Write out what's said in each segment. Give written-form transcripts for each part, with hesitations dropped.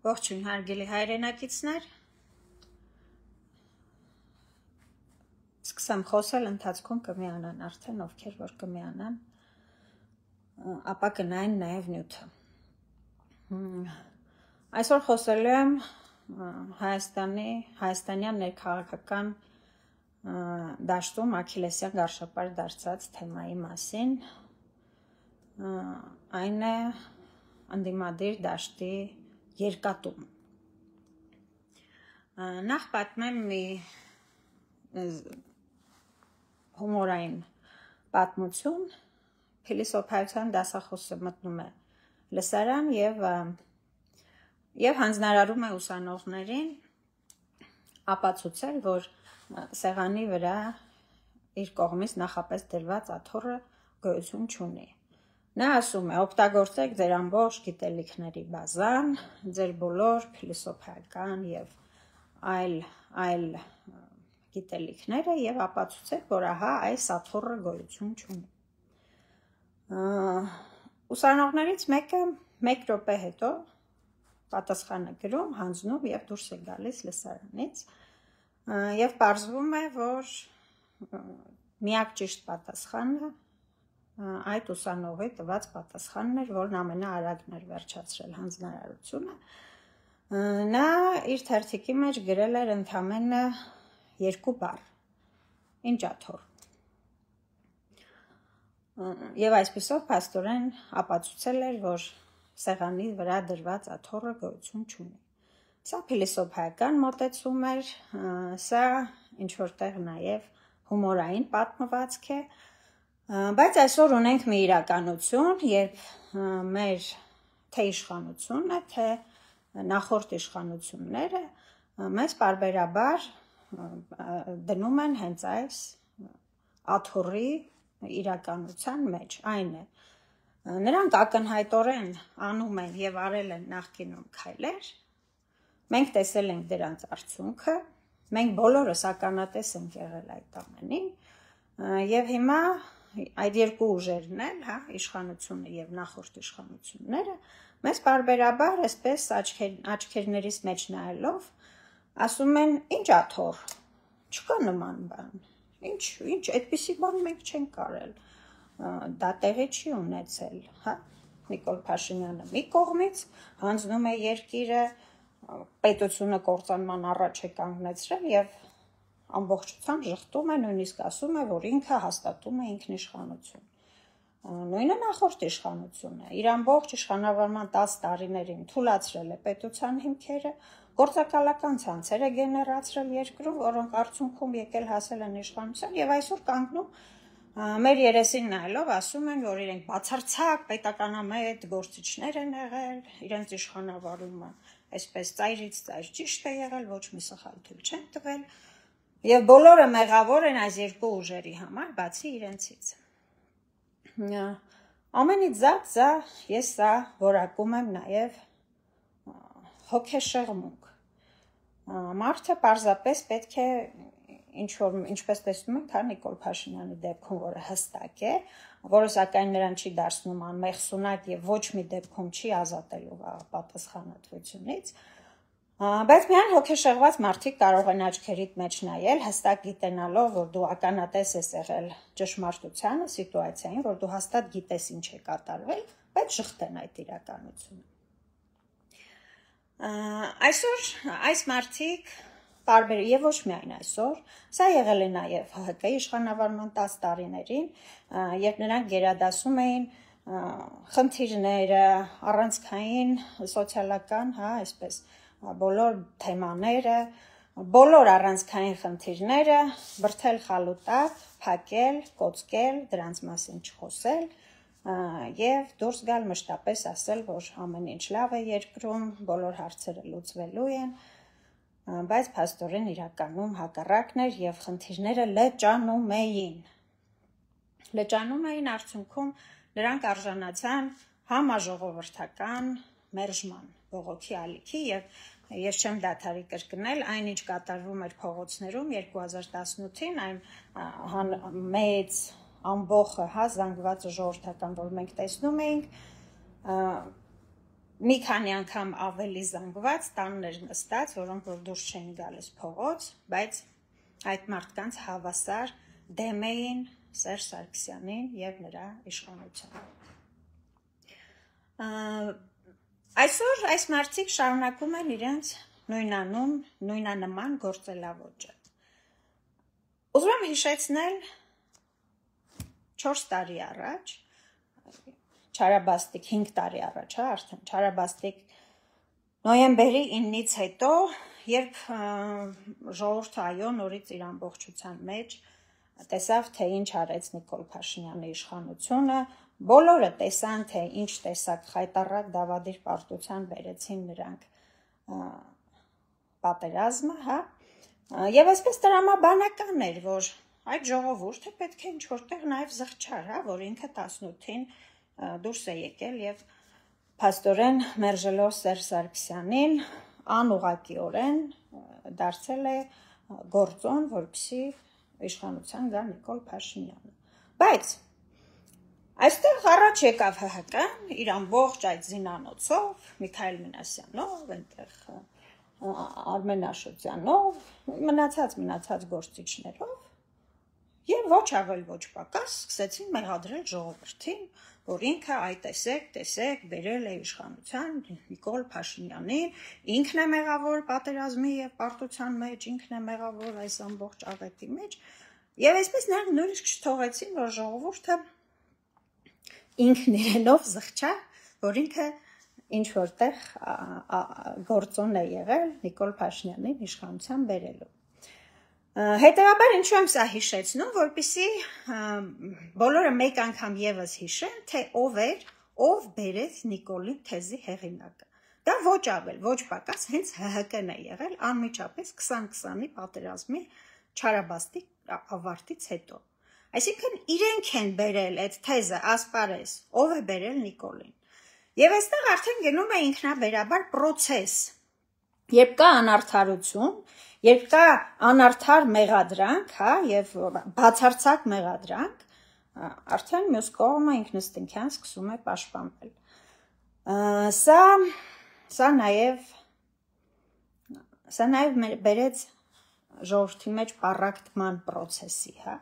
Ողջույն հարգելի հայրենակիցներ, սկսեմ խոսել, ընթացքում կմիանան արդեն, ովքեր որ կմիանան, ապա կնային նաև նյութը։ Այսօր խոսելու եմ հայաստանյան ներքաղաքական դաշտում աքիլեսյան գարշապար դարձած թեմայի մասին, այն է ընդդիմադիր դաշտի երկատում։ Նախ պատմեմ մի հումորային պատմություն, փիլիսոփայության դասախոսը մտնում է լսարան և հանձնարարում է ուսանողներին ապացուցել, որ սեղանի վրա իր կողմից նախապես դրված աթոռը գոյություն չունի։ Նա ասում է, օգտագործեք ձեր ամբողջ գիտելիքների բազան, ձեր բոլոր փիլիսոփայական և այլ գիտելիքները և ապացուցեք, որ ահա այս աթոռը գոյություն չունի։ Ուսանողներից մեկը 1 րոպե հետո պատասխանը գրում, հանձնում և դուրս է գալիս լսարանից և պարզվում է, որ միակ ճիշտ պատասխանը այդ ուսանողի տված պատասխանն էր, որն ամենաարագն էր վերջացրել հանձնարարությունը, նա իր թերթիկի մեջ գրել էր ընդամենը 2 բառ, ինչ աթոռ, և այսպիսով փաստորեն ապացուցել էր, որ սեղանի վրա դրված աթոռը գոյություն չունի։ Սա փիլիսոփայական մոտեցում էր, սա ինչ-որտեղ նաև հումորային պատմվածք է, բայց այսօր ունենք մի իրականություն, երբ մեր թե իշխանությունը, թե նախորդ իշխանությունները մեզ պարբերաբար դնում են հենց այս աթոռի իրականության մեջ, այն է։ Նրանք ակնհայտորեն անում են և արել են նախկինում քայլեր, մենք տեսել ենք դրանց արդյունքը, մենք բոլորս ականատես ենք եղել այդ ամենին, և հիմա այդ երկու ուժերն էլ, իշխանությունը և նախորդ իշխանությունները, մեզ պարբերաբար այսպես աչքերներիս մեջ նայելով, ասում են, ինչ աթոռ, չկա նման բան, ինչ, այդպիսի բան մենք չենք արել, դա տեղի չի ունեցել, Նիկոլ Փաշինյանը մի կողմից հանձնում է երկիրը, պետությունը կործանման առաջ է կանգնեցրել և ամբողջությամբ ժխտում է, նույնիսկ ասում է, որ ինքը հաստատում է ինքնիշխանություն։ Նույնը նախորդ իշխանությունը, իր ամբողջ իշխանավարման 10 տարիներին թուլացրել է պետության հիմքերը, գործակալական ցանցեր է գեներացրել երկրում, որոնք արդյունքում եկել հասել են իշխանության և այսօր կանգնում մեր երեսին նայելով ասում են, որ իրենք բացարձակ պետականամետ գործիչներ են եղել, իրենց իշխանավարումը այսպես ծայրից ծայր ճիշտ է եղել, ոչ մի սխալ թույլ չեն տվել և բոլորը մեղավոր են այս երկու ուժերի համար, բացի իրենցից։ Ամենից զատ ես սա որակում եմ նաև հոգեշեղմունք։ Մարդը պարզապես պետք է, ինչպես տեսնում ենք, Նիկոլ Փաշինյանի դեպքում, որը հստակ է, որը սակայն նրան չի դարձնում անմեղսունակ և ոչ մի դեպքում չի ազատելու պատասխանատվությունից, բայց միայն հոգեշեղված մարդիկ կարող են աչքերիդ մեջ նայել, հստակ գիտենալով, որ դու ականատես ես եղել ճշմարտությանը, սիտուացիային, որ դու հաստատ գիտես ինչ է կատարվել, բայց ժխտեն այդ իրականությունը։ Այսօր այս մարդիկ և ոչ միայն այսօր, սա եղել է նաև ՀՀԿ-ի իշխանավարման 10 տարիներին, երբ նրանք գերադասում էին խնդիրները, առանցքային, սոցիալական, այսպես, բոլոր թեմաները, բոլոր առանցքային խնդիրները, բրդել խալուտակ, փակել, կոծկել, դրանց մասին չխոսել և դուրս գալ մշտապես ասել, որ ամեն ինչ լավ է երկրում, բոլոր հարցերը լուծվելու են, բայց փաստորեն իրականում հակառակն էր և խնդիրները լճանում էին։ Լճանում էին արդյունքում նրանք արժանացան համաժողովրդական մերժման, բողոքի ալիքի և ես չեմ դադարի կրկնել, այն ինչ կատարվում էր փողոցներում 2018-ին, այն մեծ ամբոխը, զանգվածը ժողովրդական, որ մենք տեսնում էինք, մի քանի անգամ ավելի զանգված տաններ նստած, որոնք որ դուրս չէին գալիս փողոց, բայց այդ մարդկանց հավասար դեմ էին Սերժ Սարգսյանին եւ նրա իշխանությանը։ Այսօր այս մարդիկ շարունակում են իրենց նույնանուն, նույնանման գործելավոճը։ Ուզում եմ հիշեցնել 4 տարի առաջ, Չարաբաստիկ 5 տարի առաջ, արդեն Չարաբաստիկ նոյեմբերի 9-ից հետո, երբ ժողովուրդը այո նորից իր ամբողջության մեջ տեսավ, թե ինչ արեց Նիկոլ Փաշինյանի իշխանությունը, բոլորը տեսան, թե ինչ տեսակ խայտառակ դավադիր պարտության բերեցին նրանք պատերազմը, հա, եւ այսպես տրամաբանական էր, որ այդ ժողովուրդը պետք է ինչ-որտեղ նաեւ զղջար, հա, որ ինքը 18-ին դուրս է եկել եւ փաստորեն մերժելով Սերժ Սարգսյանին անուղղակիորեն դարձել է գործոն, որպեսզի իշխանության գա Նիկոլ Փաշինյանը։ Բայց այստեղ առաջ եկավ ՀՀԿ-ն իր ամբողջ այդ զինանոցով, Միքայել Մինասյանով, այնտեղ Արմեն Աշոտյանով, մնացած գործիչներով եւ ոչ ավել ոչ պակաս սկսեցին մեղադրել ժողովրդին, որ ինքը այ տեսեք, բերել է իշխանության Նիկոլ Փաշինյանին, ինքն է մեղավոր պատերազմի եւ պարտության մեջ, ինքն է մեղավոր այս ամբողջ աղետի մեջ, եւ այսպես նրանք նույնիսկ չթողեցին, որ ժողովուրդը ինքն իրենով զղջա, որ ինքը ինչ որտեղ գործոն է եղել Նիկոլ Փաշինյանին իշխանության բերելու։ Հետևաբար ինչու եմ սա հիշեցնում, որպեսզի բոլորը մեկ անգամ եւս հիշեն, թե ով բերեց Նիկոլի թեզի հեղինակը։ Դա ոչ ավել, ոչ պակաս հենց ՀՀԿ-ն է եղել անմիջապես 2020-ի պատերազմի Չարաբաստիկ ավարտից հետո։ Այսինքն իրենք են բերել այդ թեզը, ասպարեզ, ով է բերել Նիկոլին։ Եվ այստեղ արդեն գնում է ինքնաբերաբար process, երբ կա անարդարություն, երբ կա անարդար մեղադրանք, հա, եւ բացարձակ մեղադրանք, արդեն մյուս կողմը ինքնըստինքյան սկսում է պաշտպանվել։ Սա նաեւ բերեց ժողովրդի մեջ պառակտման process-ի, հա։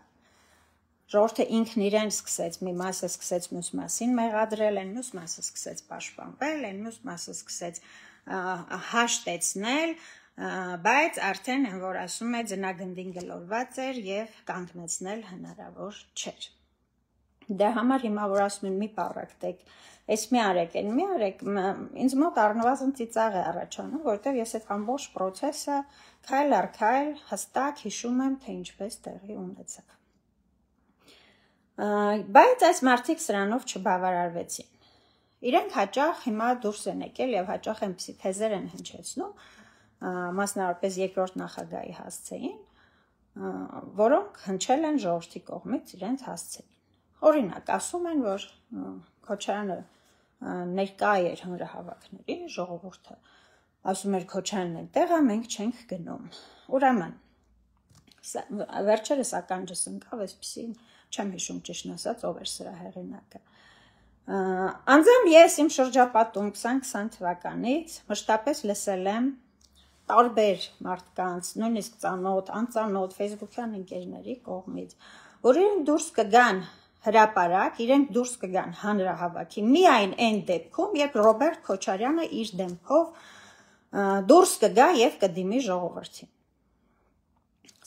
Ժողովուրդը ինքն իրեն սկսեց, մի մասը սկսեց մյուս մասին մեղադրել, այն մյուս մասը սկսեց պաշտպանվել, այն մյուս մասը սկսեց հաշտեցնել, բայց արդեն որ ասում է ձնագնդին գլորված էր եւ կանգնեցնել հնարավոր չէր։ Դե համար հիմա որ ասում են մի պառակտեք, այս մի արեք, այն մի արեք, ինձ մոտ առնվազն ծիծաղ է առաջանում, որովհետեւ ես այդ ամբողջ process-ը քայլ առ քայլ հստակ հիշում եմ, թե ինչպես տեղի ունեցավ։ Բայց այս մարդիկ սրանով չբավարարվեցին։ Իրենք հաճախ հիմա դուրս են եկել եւ հաճախ այնպիսի թեզեր են հնչեցնում, մասնավորապես երկրորդ նախագահի հասցեին, որոնք հնչել են ժողովրդի կողմից իրենց հասցեին։ Օրինակ, ասում են, որ Քոչարյանը ներկա էր հանրահավաքների, ժողովուրդը ասում էր Քոչարյանն այնտեղ է, մենք չենք գնում։ Ուրեմն, վերջերս ականջս ընկավ, այսպեսի չեմ հիշում ճիշտն ասած, ով էր սրա հեղինակը։ Անձամբ ես իմ շրջապատում 2020 թվականից մշտապես լսել եմ տարբեր մարդկանց, նույնիսկ ծանոթ, անծանոթ, Facebook-յան ընկերների կողմից, որ իրենք դուրս կգան հրապարակ, իրենք դուրս կգան հանրահավաքի, միայն այն դեպքում, երբ Ռոբերտ Քոչարյանը իր դեմքով դուրս կգա եւ կդիմի ժողովրդին։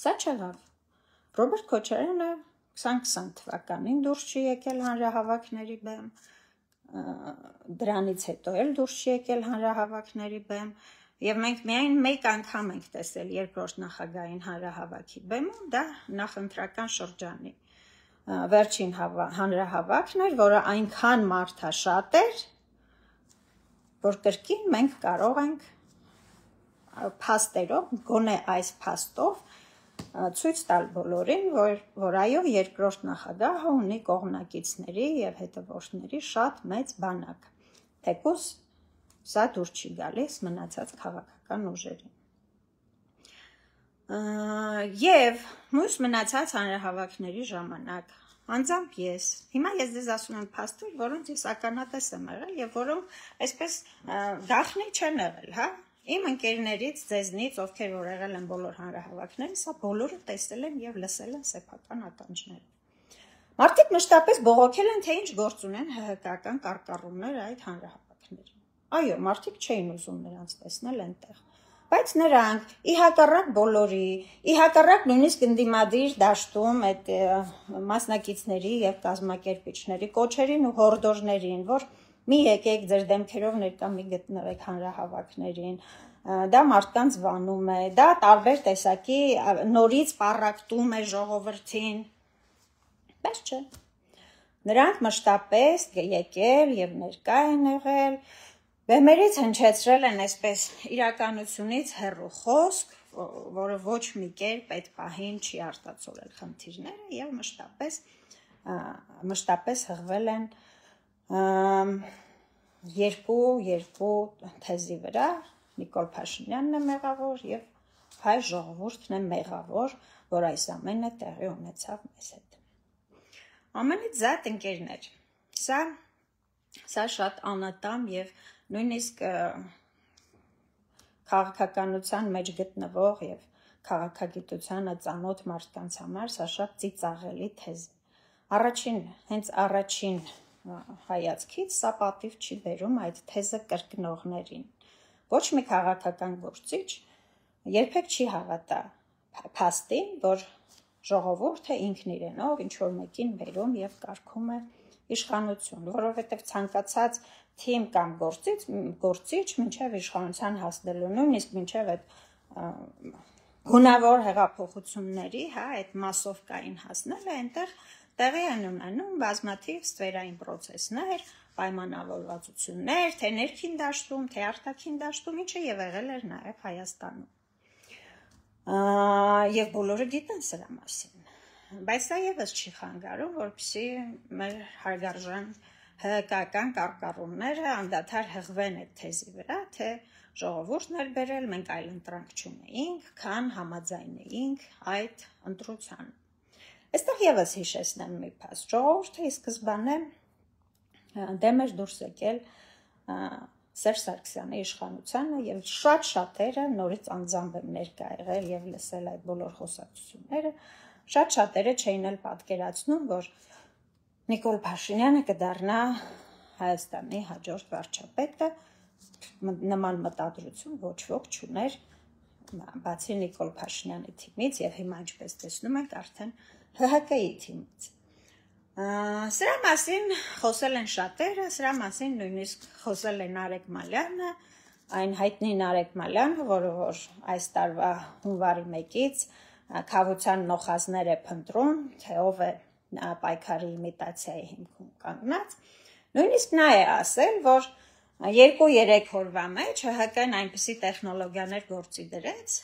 Սա չեղավ։ Ռոբերտ Քոչարյանը 2020 թվականին դուրս չի եկել հանրահավաքների բեմ, դրանից հետո էլ դուրս չի եկել հանրահավաքների բեմ, եւ մենք միայն մեկ անգամ ենք տեսել երկրորդ նախագահային հանրահավաքի բեմում, դա նախընտրական շրջանի վերջին հանրահավաքն էր, որը այնքան մարդաշատ էր, որ կրկին մենք կարող ենք փաստերով, գոնե այս փաստով ցույց տալ բոլորին, որ այո երկրորդ նախագահը ունի կողմնակիցների եւ հետևորդների շատ մեծ բանակ, թեկուզ սա դուր չի գալիս մնացած քաղաքական ուժերին։ Եվ մյուս մնացած հանրահավաքների ժամանակ Անձամբ ես։ Հիմա ես ձեզ ասում եմ փաստեր, որոնց ես ականատես եմ եղել եւ որոնք այսպես գաղտնի չեն եղել, հա։ Իմ ընկերներից, ձեզնից, ովքեր որ եղել են բոլոր հանրահավաքները, սա բոլորը տեսել են եւ լսել են սեփական ականջները։ Մարդիկ մշտապես բողոքել են, թե ինչ գործ ունեն ՀՀԿ-ական կարկառումներ այդ հանրահավաքներին։ Այո, մարդիկ չէին ուզում նրանց տեսնել այնտեղ։ Բայց նրանք ի հակառակ բոլորի, ի հակառակ նույնիսկ ընդդիմադիր դաշտում այդ մասնակիցների եւ կազմակերպիչների կոչերին ու հորդորներին, որ մի եկեք ձեր դեմքերով ներկա մի գտնվեք հանրահավաքներին, դա մարդկանց վանում է, դա տարբեր տեսակի նորից պառակտում է ժողովրդին, բայց չէ։ Նրանք մշտապես եկել եւ ներկա են եղել, բեմերից հնչեցրել են այսպես իրականությունից հեռու խոսք, որը ոչ մի կերպ այդ պահին չի արտացոլել խնդիրները եւ մշտապես հղվել են երկու թեզի վրա, Նիկոլ Փաշինյանն է մեղավոր եւ հայ ժողովուրդն է մեղավոր, որ այս ամենը տեղի ունեցավ մեզ հետ։ Ամենից զատ ընկերներ, սա շատ անատամ եւ նույնիսկ քաղաքականության մեջ գտնվող եւ քաղաքագիտությանը ծանոթ մարդկանց համար սա շատ ծիծաղելի թեզ է։ Հենց առաջին հայացքից սա պատիվ չի բերում այդ թեզը կրկնողներին։ Ոչ մի քաղաքական գործիչ երբեք չի հավատա փաստին, որ ժողովուրդը ինքն իրենով ինչ որ մեկին բերում եւ կարգում է իշխանություն, որովհետեւ ցանկացած թիմ կամ գործիչ մինչև իշխանության հասնելու, նույնիսկ մինչև այդ գունավոր հեղափոխությունների, հա, այդ մասովկային հասնելը, այնտեղ տեղի են ունենում բազմաթիվ ստվերային պրոցեսներ, պայմանավորվածություններ, թե ներքին դաշտում, թե արտաքին դաշտում, ինչը եւ եղել էր նաեւ Հայաստանում։ Եվ բոլորը գիտեն սրա մասին։ Բայց սա եւս չի խանգարում, որպեսզի մեր հարգարժան ՀՀԿ-ական կարկառումները անդադար հղվեն այդ թեզի վրա, թե ժողովուրդն էր բերել, մենք այլ ընտրանք չունեինք, քան համաձայնեինք այդ ընտրությանը։ Այստեղ եւս հիշեցնեմ մի փաստ։ Ժողովուրդը ի սկզբանե դեմ էր դուրս եկել Սերժ Սարգսյանի իշխանությանը եւ շատ շատերը նորից անձամբ եմ ներկա եղել եւ լսել այդ բոլոր խոսակցությունները, շատ շատերը չէին էլ պատկերացնում, որ Նիկոլ Փաշինյանը կդառնա Հայաստանի հաջորդ վարչապետը, նման մտադրություն ոչ ոք չուներ, բացի Նիկոլ Փաշինյանի թիմից եւ հիմա ինչպես տեսնում ենք արդեն ՀՀԿ-ի թիմից։ Սրա մասին խոսել են շատերը, սրա մասին նույնիսկ խոսել է Նարեկ Մալյանը, այն հայտնի Նարեկ Մալյանը, որը որ այս տարվա հունվարի 1-ից քավության նոխազներ է փնտրում, թե ով է պայքարի իմիտացիայի հիմքում կանգնած, նույնիսկ նա է ասել, որ 2-3 օրվա մեջ ՀՀԿ-ն այնպիսի տեխնոլոգիաներ գործի դրեց,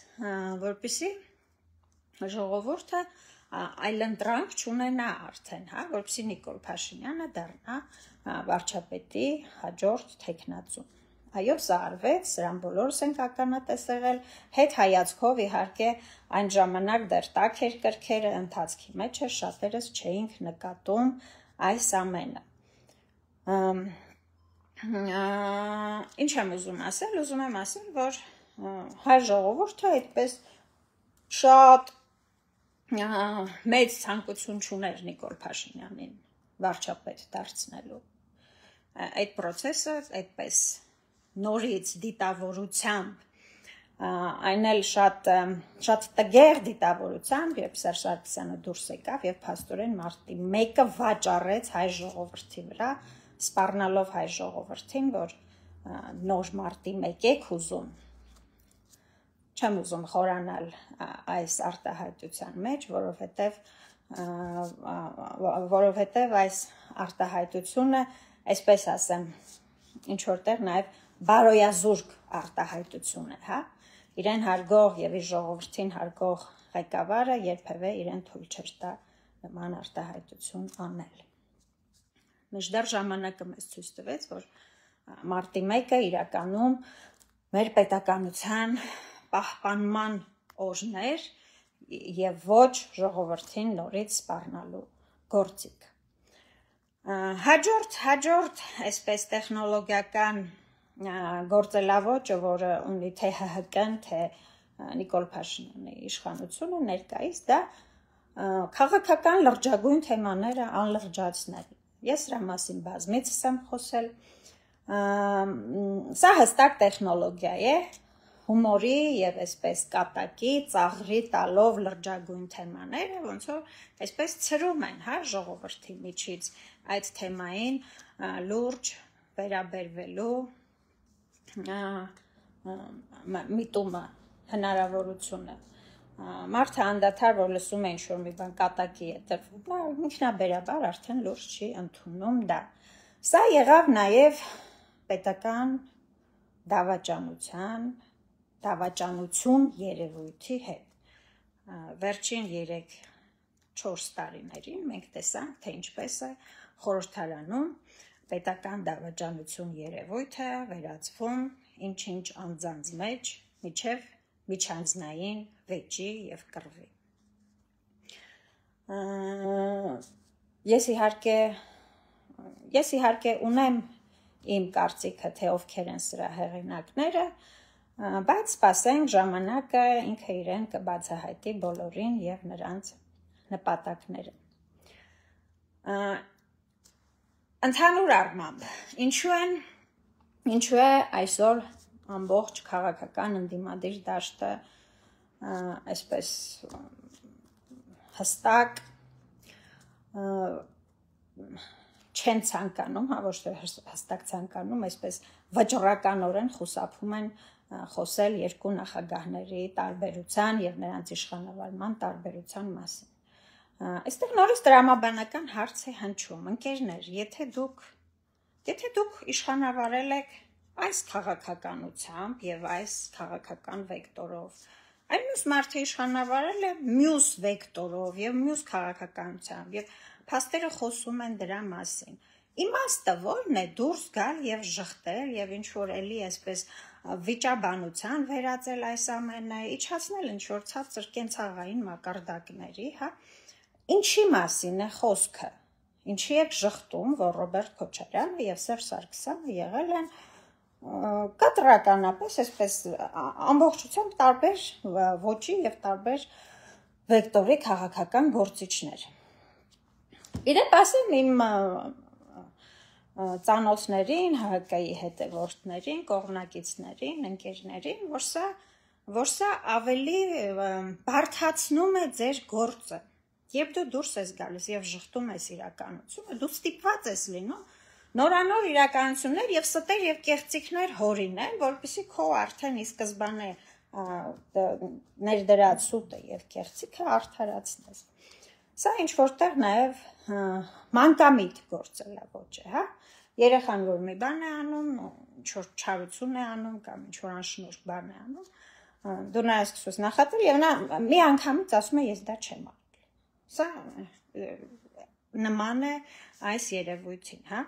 որպեսզի ժողովուրդը այլընտրանք չունենա արդեն, հա, որպեսզի Նիկոլ Փաշինյանը դառնա վարչապետի հաջորդ թեկնածու։ Այո, սա արվեց, սրան բոլորս ենք ականատես եղել, հետ հայացքով իհարկե այն ժամանակ դեռ տաք էր կրքերը, ընթացքի մեջ էր, շատերս չէինք նկատում այս ամենը։ Ինչ եմ ուզում ասել, ուզում եմ ասել, որ հայ ժողովուրդը այդպես շատ մեծ ցանկություն չուներ Նիկոլ Փաշինյանին վարչապետ դարձնելու։ Այդ process-ը այդպես նորից դիտավորությամբ, այն էլ շատ տգեղ դիտավորությամբ, երբ Սերժ Սարգսյանը դուրս եկավ եւ փաստորեն մարտի 1-ը վաճառեց հայ ժողովրդի վրա, սպառնալով հայ ժողովրդին, որ նոր մարտի 1 եք ուզում։ Չեմ ուզում խորանալ այս արտահայտության մեջ, որովհետև այս արտահայտությունը, այսպես ասեմ, ինչ որտեղ նաև բարոյազուրկ արտահայտություն է, հա, իրեն հարգող եւ իր ժողովրդին հարգող ղեկավարը երբևէ իրեն թույլ չէր տա նման արտահայտություն անել։ Մինչդեռ ժամանակը մեզ ցույց տվեց, որ մարտի 1-ը իրականում մեր պետականության պահպանման օրն էր եւ ոչ ժողովրդին նորից սպառնալու գործիք։ Հաջորդ այսպես տեխնոլոգիական գործելավոճը, որը ունի թե ՀՀԿ-ն, թե Նիկոլ Փաշինյանի իշխանությունը ներկայիս, դա քաղաքական լրջագույն թեմաները անլրջացնել։ Ես դրա մասին բազմիցս եմ խոսել։ Սա հստակ տեխնոլոգիա է, հումորի եւ այսպես կատակի, ծաղրի տալով լրջագույն թեմաները, ոնց որ այսպես ցրում են, հա, ժողովրդի միջից այդ թեմային լուրջ վերաբերվելու միտումը, հնարավորությունը։ Մարդը անդադար, որ լսում է ինչ-որ մի բան կատակի է տրվում, նա ինքնաբերաբար արդեն լուրջ չի ընդունում դա։ Սա եղավ նաև պետական դավաճանություն երևույթի հետ։ Վերջին 3-4 տարիներին մենք տեսանք, թե ինչպես է խորհրդարանում պետական դավաճանություն երևույթը վերածվում ինչ-ինչ անձանց մեջ, մինչև միջանձնային վեճի և կռվի։ Ես իհարկե ունեմ իմ կարծիքը, թե ովքեր են սրա հեղինակները, բայց սպասենք ժամանակը ինքը իրեն կբացահայտի բոլորին և նրանց նպատակները։ Ընդհանուր առմամբ, ինչու է այսօր ամբողջ քաղաքական ընդդիմադիր դաշտը այսպես հստակ չեն ցանկանում, ոչ թե հստակ ցանկանում, այսպես վճռականորեն խուսափում են խոսել երկու նախագահների տարբերության եւ նրանց իշխանավարման տարբերության մասին։ Այստեղ նորից տրամաբանական հարց է հնչում, ընկերներ, եթե դուք իշխանավարել եք այս քաղաքականությամբ եւ այս քաղաքական վեկտորով, այլ մյուս մարդը իշխանավարել է մյուս վեկտորով եւ մյուս քաղաքականությամբ եւ փաստերը խոսում են դրա մասին։ Իմաստը ո՞րն է դուրս գալ եւ ժխտել եւ ինչ որ էլի այսպես վիճաբանության վերածել այս ամենը, իջացնել ինչ որ ցածր կենցաղային մակարդակների, հա։ Ինչի մասին է խոսքը։ Ինչի եք ժխտում, որ Ռոբերտ Քոչարյանը եւ Սերժ Սարգսյանը եղել են կտրականապես այսպես ամբողջությամբ տարբեր ոճի եւ տարբեր վեկտորի քաղաքական գործիչներ։ Իրեն ասեմ իմ ծանոթներին, ՀՀԿ-ի հետևորդներին, կողմնակիցներին, ընկերներին, որ սա ավելի բարդացնում է ձեր գործը։ Երբ դու դուրս ես գալիս եւ ժխտում ես իրականությունը, դու ստիպված ես լինում նորանոր իրականություններ եւ ստեր եւ կեղծիքներ հորինել, որպեսզի քո արդեն ի սկզբանե ներդրած սուտը եւ կեղծիքը արդարացնես։ Սա ինչ որտեղ նաեւ մանկամիտ գործելավոճ է, հա։ Երեխան որ մի բան է անում, ինչ որ չարություն է անում կամ ինչ որ անշնորհ բան է անում, դու նա սկսես նախատել եւ նա մի անգամից ասում է ես դա չեմ արել։ Սա նման է այս երևույթին, հա։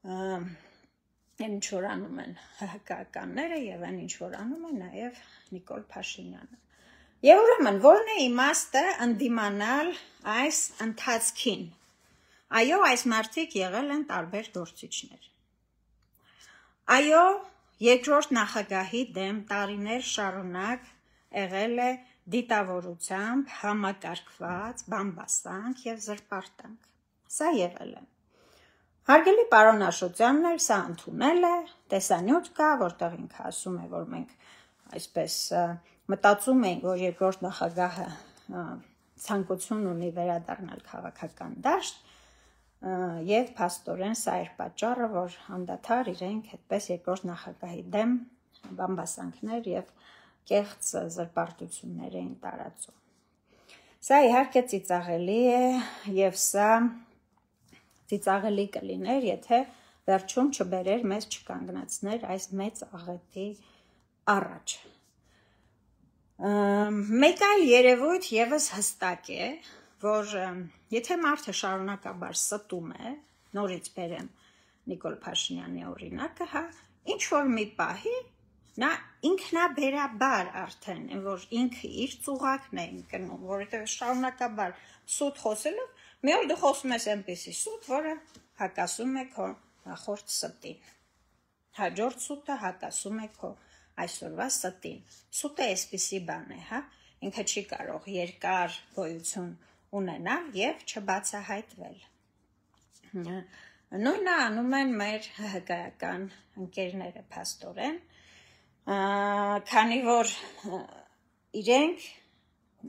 Ինչ որ անում են ՀՀԿ-ականները եւ այն ինչ որ անում է նաեւ Նիկոլ Փաշինյանը։ Եվ ուրեմն ո՞րն է իմաստը ընդդիմանալ այս ընթացքին։ Այո, այս մարդիկ եղել են տարբեր գործիչներ։ Այո, երկրորդ նախագահի դեմ տարիներ շարունակ եղել է դիտավորությամբ համակարգված բամբասանք եւ զրպարտանք։ Սա եղել է։ Հարգելի պարոն Աշոտյանն էլ սա ընդունել է, տեսանյութ կա, որտեղ ինքը ասում է, որ մենք այսպես մտածում ենք, որ երկրորդ նախագահը ցանկություն ունի վերադառնալ քաղաքական դաշտ, եւ փաստորեն սա էր պատճառը, որ անդադար իրենք այդպես երկրորդ նախագահի դեմ բամբասանքներ եւ կեղծ զրպարտություններ էին տարածում։ Սա իհարկե ծիծաղելի է եւ սա ծիծաղելի կլիներ, եթե վերջում չբերեր մեզ չկանգնացներ այս մեծ աղետի առաջ։ Մեկ այլ երևույթ եւս հստակ է, որ եթե մարդը շարունակաբար ստում է, նորից բերեմ Նիկոլ Փաշինյանի օրինակը, հա, ինչ որ մի պահի նա ինքնաբերաբար արդեն, որ ինքը իր ծուղակն է ընկնում, որովհետև շարունակաբար սուտ խոսելով մի օր դու խոսում ես այնպիսի սուտ, որը հակասում է քո նախորդ ստին։ Հաջորդ սուտը հակասում է քո այսօրվա ստին։ Սուտը այսպիսի բան է, հա, ինքը չի կարող երկար գոյություն ունենալ եւ չբացահայտվել։ Նույնը անում են մեր հղկայական ընկերները փաստորեն, քանի որ իրենք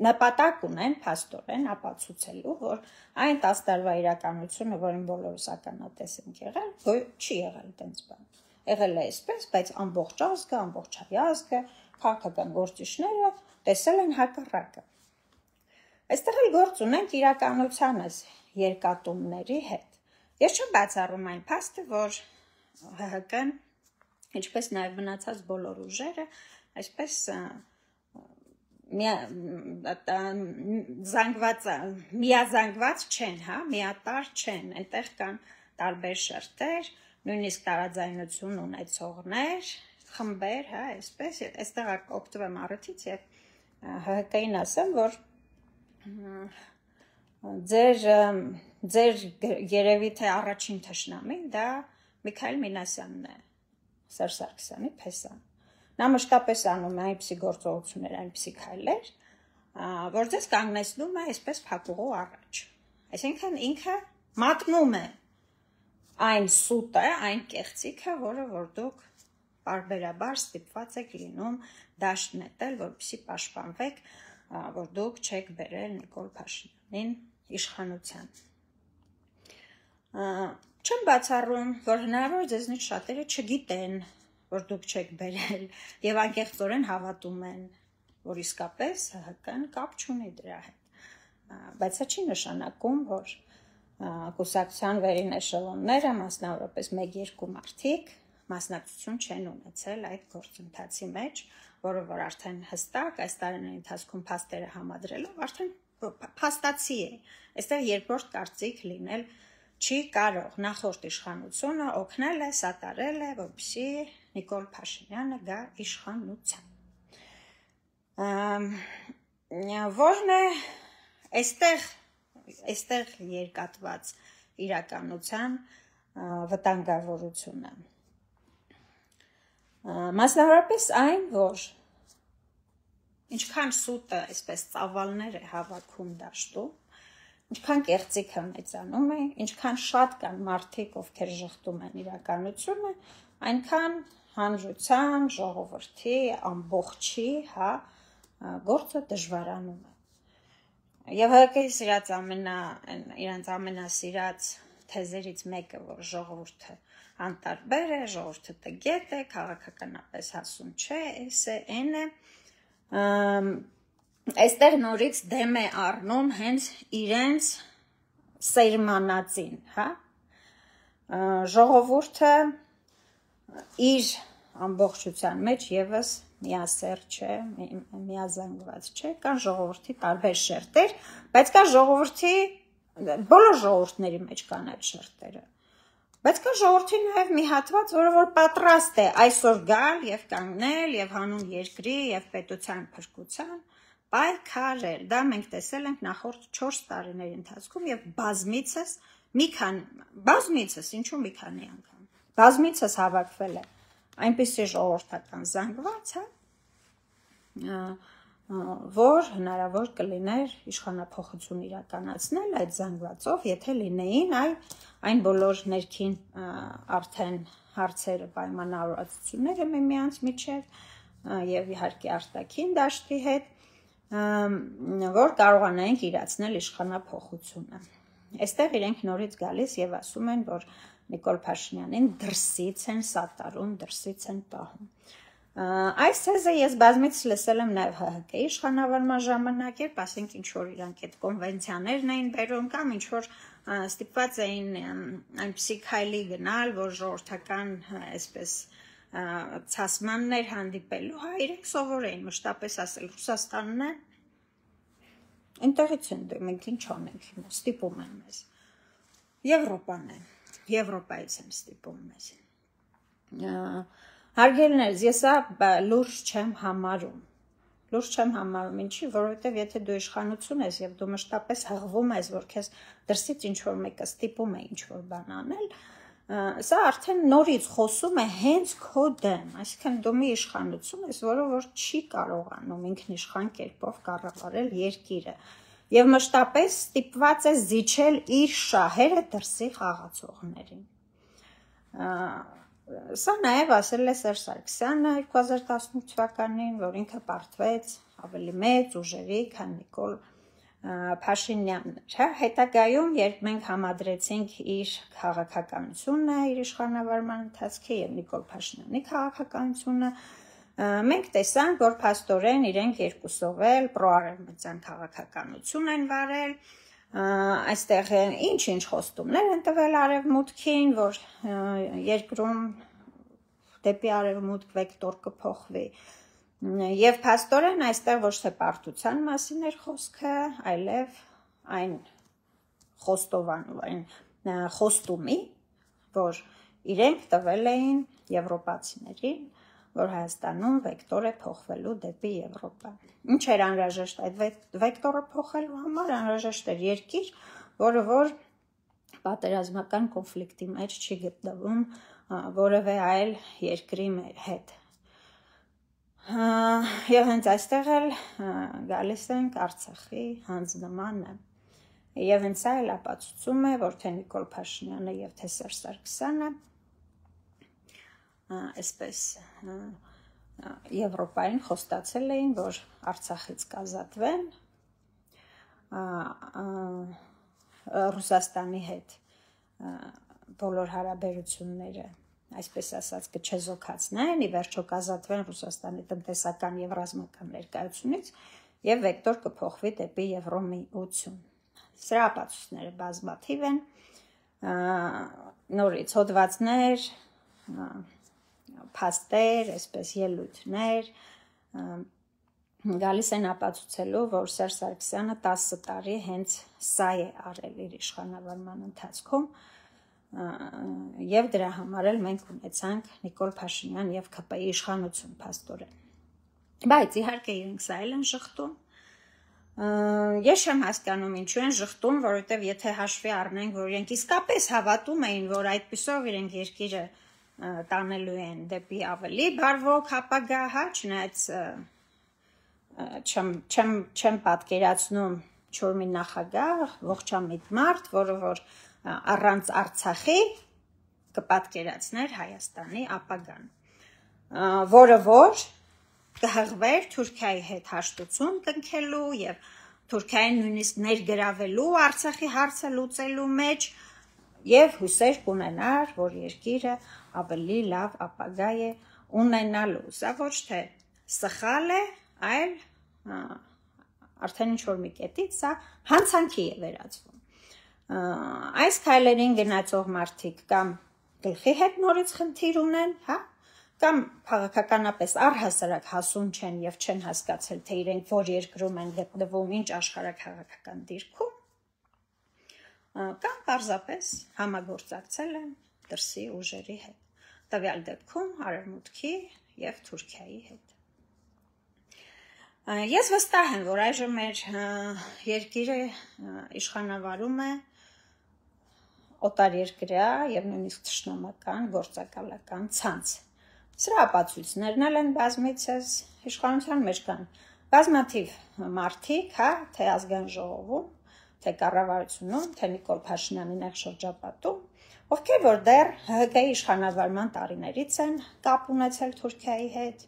նպատակ ունեն փաստորեն ապացուցելու, որ այն 10 տարվա իրականությունը, որին բոլորս ականատես ենք եղել, չի եղել այդպես բան։ Եղել է այսպես, բայց ամբողջ ազգը, ամբողջ հայ ազգը, քաղաքական գործիչները տեսել են հակառակը։ Այստեղ էլ գործ ունենք իրականությանը երկատումների հետ։ Ես չեմ բացառում այն փաստը, որ ՀՀԿ-ն, ինչպես նաև մնացած բոլոր ուժերը, այսպես միազանգված չեն, հա, միատար չեն, այնտեղ կան տարբեր շերտեր, նույնիսկ տարաձայնություն ունեցողներ, խմբեր, հա, այսպես, այստեղ օգտվեմ առիթից եւ ՀՀԿ-ին ասեմ, որ ձեր երևի թե առաջին թշնամին դա Միքայել Մինասյանն է, Սերժ Սարգսյանի փեսան։ Նա մշտապես անում է այնպիսի գործողություններ, այնպիսի քայլեր, որ ձեզ կանգնեցնում է այսպես փակուղու առաջ։ Այսինքն ինքը մատնում է այն սուտը, այն կեղծիքը, որը որ դուք պարբերաբար ստիպված եք լինում դաշտ նետել, որպեսզի պաշտպանվեք, որ դուք չեք բերել Նիկոլ Փաշինյանին իշխանության։ Չեմ բացառում, որ հնարավոր ձեզնից շատերը չգիտեն, որ դուք չեք բերել եւ անկեղծորեն հավատում են, որ իսկապես ՀՀԿ-ն կապ չունի դրա հետ։ Բայց սա չի նշանակում, որ կուսակցության վերին էշելոնները, մասնավորապես 1-2 մարդիկ մասնակցություն չեն ունեցել այդ գործընթացի մեջ, որը որ արդեն հստակ այս տարիների ընթացքում փաստերը համադրելով արդեն փաստացի է։ Այստեղ երկրորդ կարծիք լինել չի կարող, նախորդ իշխանությունը օգնել է, սատարել է, որպեսզի Նիկոլ Փաշինյանը գա իշխանության։ Որն է այստեղ երկատված իրականության վտանգավորությունը։ Մասնավորապես այն, որ ինչքան սուտը այսպես ծավալներ է հավաքում դաշտում, ինչքան կեղծիքը մեծանում է, ինչքան շատ կան մարդիկ, ովքեր ժխտում են իրականությունը, այնքան հանրության, ժողովրդի, ամբողջի, հա, գործը դժվարանում է։ Եվ ՀԿ-ի իրանց ամենասիրած թեզերից մեկը, որ ժողովուրդը անտարբեր է, ժողովուրդը տգետ է, քաղաքականապես հասուն չէ, էս է, այն է, այստեղ նորից դեմ է առնում հենց իրենց սերմանածին, հա, ժողովուրդը իր ամբողջության մեջ եւս միասեր չէ, միազանգված չէ, կան ժողովրդի տարբեր շերտեր, բայց կա ժողովրդի, բոլոր ժողովուրդների մեջ կան այդ շերտերը, բայց կա ժողովրդի նաև մի հատված, որը որ պատրաստ է այսօր գալ եւ կանգնել եւ հանուն երկրի եւ պետության փրկության պայքարել։ Դա մենք տեսել ենք նախորդ 4 տարիների ընթացքում եւ բազմիցս, ինչու մի քանի անգամ, բազմիցս հավաքվել է այնպիսի ժողովրդական զանգված, հա, որ հնարավոր կլիներ իշխանափոխություն իրականացնել այդ զանգվածով, եթե լինեին այն բոլոր ներքին արդեն հարցերը, պայմանավորվածությունները միմյանց միջև եւ իհարկե արտաքին դաշտի հետ, որ կարողանայինք իրացնել իշխանափոխությունը։ Այստեղ իրենք նորից գալիս եւ ասում են, որ Նիկոլ Փաշինյանին դրսից են սատարում, դրսից են պահում։ Այս թեզը ես բազմիցս լսել եմ նաև ՀՀԿ-ի իշխանավորման ժամանակ, երբ ասենք ինչ որ իրանք այդ կոնվենցիաներն էին բերում կամ ինչ որ ստիպված էին այնպիսի քայլի գնալ, որ ժողովրդական այսպես ցասմաններ հանդիպելու, հա, իրենք սովոր էին մշտապես ասել Ռուսաստանն է, այնտեղից են դե մենք ինչ անենք, ստիպում են մեզ։ Եվրոպան է, Եվրոպայից են ստիպում մեզ։ Հարգելիներս, ես լուրջ չեմ համարում, լուրջ չեմ համարում, ինչի, որովհետև եթե դու իշխանություն ես եւ դու մշտապես հղվում ես, որ քեզ դրսից ինչ որ մեկը ստիպում է ինչ որ բան անել, սա արդեն նորից խոսում է հենց քո դեմ, այսինքն դու մի իշխանություն ես, որը որ չի կարողանում ինքնիշխան կերպով կառավարել երկիրը եւ մշտապես ստիպված է զիջել իր շահերը դրսի խաղացողներին։ Սա նաև ասել է Սերժ Սարգսյանը 2018 թվականին, որ ինքը պարտվեց ավելի մեծ ուժերի, քան Նիկոլ Փաշինյանն էր, հետագայում, երբ մենք համադրեցինք իր քաղաքականությունը, իր իշխանավարման ընթացքի եւ Նիկոլ Փաշինյանի քաղաքականությունը, մենք տեսանք, որ փաստորեն իրենք երկուսով էլ պրոարևմտյան քաղաքականություն են վարել, այստեղ ինչ-ինչ խոստումներ են տվել արևմուտքին, որ երկրում դեպի արևմուտք վեկտոր կփոխվի, եւ փաստորեն այստեղ ոչ թե պարտության մասին էր խոսքը, այլև այն խոստումի, որ իրենք տվել էին եվրոպացիներին, որ Հայաստանում վեկտոր է փոխվելու դեպի Եվրոպա։ Ինչ էր անհրաժեշտ այդ վեկտորը փոխելու համար, անհրաժեշտ էր երկիր, որը որ պատերազմական կոնֆլիկտի մեջ չի գտնվում որևէ այլ երկրի հետ։ Եվ հենց այստեղ էլ գալիս ենք Արցախի հանձնմանը։ Եվ հենց սա էլ ապացուցում է, որ թե Նիկոլ Փաշինյանը եւ թե Սերժ Սարգսյանը այսպես Եվրոպային խոստացել էին, որ Արցախից կազատվեն Ռուսաստանի հետ բոլոր հարաբերությունները, այսպես ասած, կչեզոքացնեն, ի վերջո կազատվեն Ռուսաստանի տնտեսական եւ ռազմական ներկայությունից եւ վեկտոր կփոխվի դեպի Եվրոմիություն։ Սրա ապացույցները բազմաթիվ են, նորից հոդվածներ, փաստեր, այսպես ելույթներ գալիս են ապացուցելու, որ Սերժ Սարգսյանը 10 տարի հենց սա է արել իր իշխանավարման ընթացքում եւ դրա համար էլ մենք ունեցանք Նիկոլ Փաշինյան եւ ՔՊ-ի իշխանություն փաստորեն։ Բայց իհարկե իրենք սա էլ են շղթում։ Ես չեմ հասկանում ինչու են շղթում, որովհետեւ եթե հաշվի առնենք, որ իրենք իսկապես հավատում էին, որ այդպիսով իրենք երկիրը տանելու են դեպի ավելի բարվոք ապագա, հա, չնայած չեմ պատկերացնում չոր մի նախագահ, ողջամիտ մարդ, որը որ առանց Արցախի կպատկերացներ Հայաստանի ապագան, որը որ կհղվեր Թուրքիայի հետ հաշտություն կնքելու եւ Թուրքիային նույնիսկ ներգրավելու Արցախի հարցը լուծելու մեջ եւ հուսեր կունենար, որ երկիրը ավելի լավ ապագա է ունենալու։ Սա ոչ թե սխալ է, այլ արդեն ինչ-որ մի կետից սա հանցանքի է վերածվում։ Այս քայլերին գնացող մարդիկ կամ գլխի հետ նորից խնդիր ունեն, հա, կամ քաղաքականապես առհասարակ հասուն չեն եւ չեն հասկացել, թե իրենք որ երկրում են գտնվում, ինչ աշխարհաքաղաքական դիրքում, կամ պարզապես համագործակցել են դրսի ուժերի հետ, տվյալ դեպքում Արևմուտքի եւ Թուրքիայի հետ։ Ես վստահ եմ, որ այժմ մեր երկիրը իշխանավարում է օտարերկրյա եւ նույնիսկ թշնամական գործակալական ցանց։ Սրա ապացույցներն են բազմիցս իշխանության մեջ կան բազմաթիվ մարդիկ, հա, թե ազգային ժողովում, թե կառավարությունում, թե Նիկոլ Փաշինյանի նեղ շրջապատում, ովքեր որ դեռ ՀՀԿ-ի իշխանավարման տարիներից են կապ ունեցել Թուրքիայի հետ,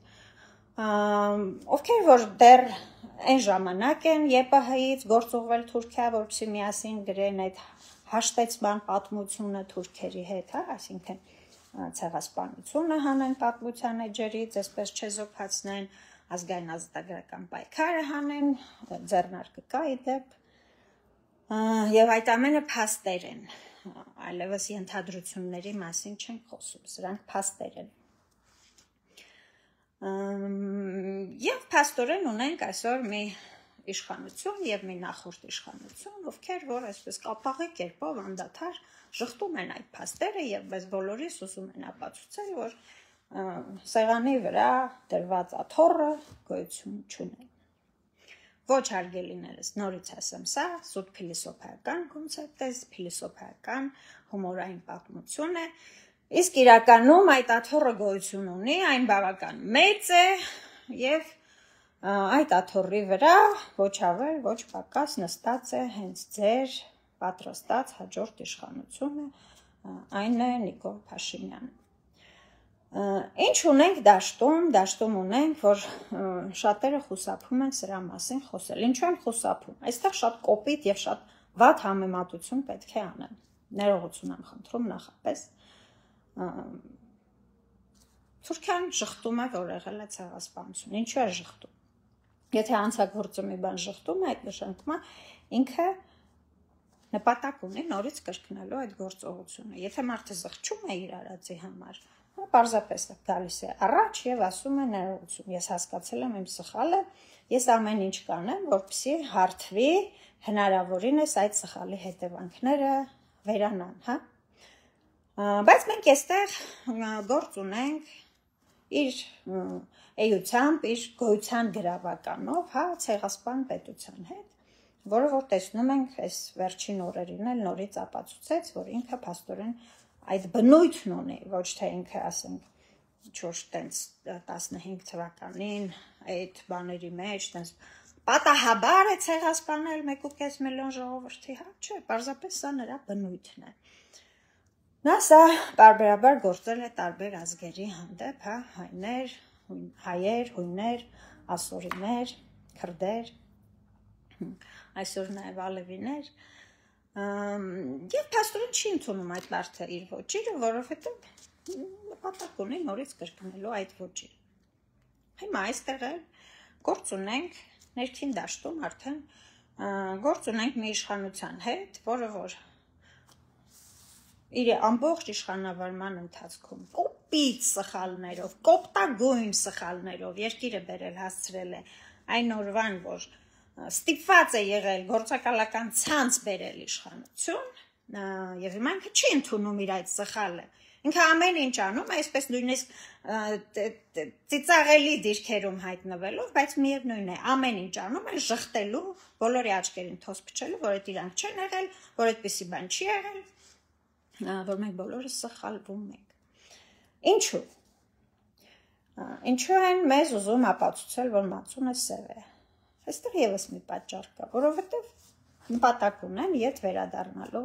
ովքեր որ դեռ այն ժամանակ են ԵՊՀ-ից գործուղվել Թուրքիա, որպեսզի միասին գրեն այդ հաշտեցման պատմությունը թուրքերի հետ, հա, այսինքն ցեղասպանությունը հանեն պատմության էջերից, այսպես չեզոքացնեն, ազգային ազատագրական պայքարը հանեն, ձեռնարկը կա ի դեպ, եւ այդ ամենը փաստեր են, այլևս ենթադրությունների մասին չենք խոսում, սրանք փաստեր են։ Եվ փաստորեն ունենք այսօր մի իշխանություն եւ մի նախորդ իշխանություն, ովքեր որ այսպես կապաղի կերպով անդադար շղթում են այդ փաստերը եւ մեզ բոլորիս ուզում են ապացուցել, որ սեղանի վրա դրված աթոռը գոյություն չունի։ Ոչ հարգելիներս, նորից ասեմ, սա սուտ փիլիսոփայական կոնցեպտ է, փիլիսոփայական հումորային պատմություն է, իսկ իրականում այդ աթոռը գոյություն ունի, այն բավական մեծ է եւ այդ աթոռի վրա ոչ ավել, ոչ պակաս նստած է հենց ձեր պատրաստած հաջորդ իշխանությունը, այն է Նիկոլ Փաշինյանը։ Ինչ ունենք դաշտում ունենք, որ շատերը խուսափում են սրա մասին խոսել։ Ինչու են խուսափում։ Այստեղ շատ կոպիտ եւ շատ վատ համեմատություն պետք է անեն։ Ներողություն եմ խնդրում նախապես։ Թուրքիան շղթում է, որ եղել է ցեղասպանություն։ Ինչու է շղթում։ Եթե անցագործը մի բան շղթում է, այդ նշանակում է ինքը նպատակ ունի նորից կրկնելու այդ գործողությունը։ Եթե մարդը զղջում է իր արածի համար, պարզապես գալիս է առաջ եւ ասում է ներողություն, ես հասկացել եմ իմ սխալը, ես ամեն ինչ կանեմ, որպեսզի հարթվի հնարավորինս այդ սխալի հետևանքները վերանան, հա։ Բայց մենք այստեղ գործ ունենք իր էությամբ, իր գոյության գրավականով, հա, ցեղասպան պետության հետ, որը որ տեսնում ենք այս վերջին օրերին էլ նորից ապացուցեց, որ ինքը փաստորեն այդ բնույթն ունի, ոչ թե ինքը ասենք ինչ-որ տենց 15 թվականին այդ բաների մեջ տենց պատահաբար է ցեղասպանել 1.5 միլիոն ժողովրդի, հա, չէ, պարզապես սա նրա բնույթն է։ Նա սա բարբերաբար գործել է տարբեր ազգերի հանդեպ, հա, հայեր, հույներ, ասորիներ, քրդեր, այսօր նաև ալևիներ, եւ փաստորեն չի ընդունում այդ մարդը իր ոճիրը, որովհետեւ նպատակ ունի նորից կրկնելու այդ ոճիրը։ Հիմա այստեղ գործ ունենք ներքին դաշտում արդեն գործ ունենք մի իշխանության հետ, որը որ իր ամբողջ իշխանավարման ընթացքում կոպիտ սխալներով, կոպտագույն սխալներով երկիրը բերել հասցրել է այն օրվան, որ ստիպված է եղել գործակալական ցանց բերել իշխանություն եւ հիմա ինքը չի ընդունում իր այդ սխալը։ Ինքը ամեն ինչ անում է, այսպես նույնիսկ ծիծաղելի դիրքերում հայտնվելով, բայց միևնույն է, ամեն ինչ անում է ժխտելու, բոլորի աչքերին թոս փչելու, որ այդ իրանք չեն եղել, որ այդպիսի բան չի եղել, որ մենք բոլորը սխալվում ենք։ Ինչու են մեզ ուզում ապացուցել, որ մածունը սև է։ Այստեղ եւս մի պատճառ կա, որովհետեւ նպատակ ունեն ետ վերադառնալու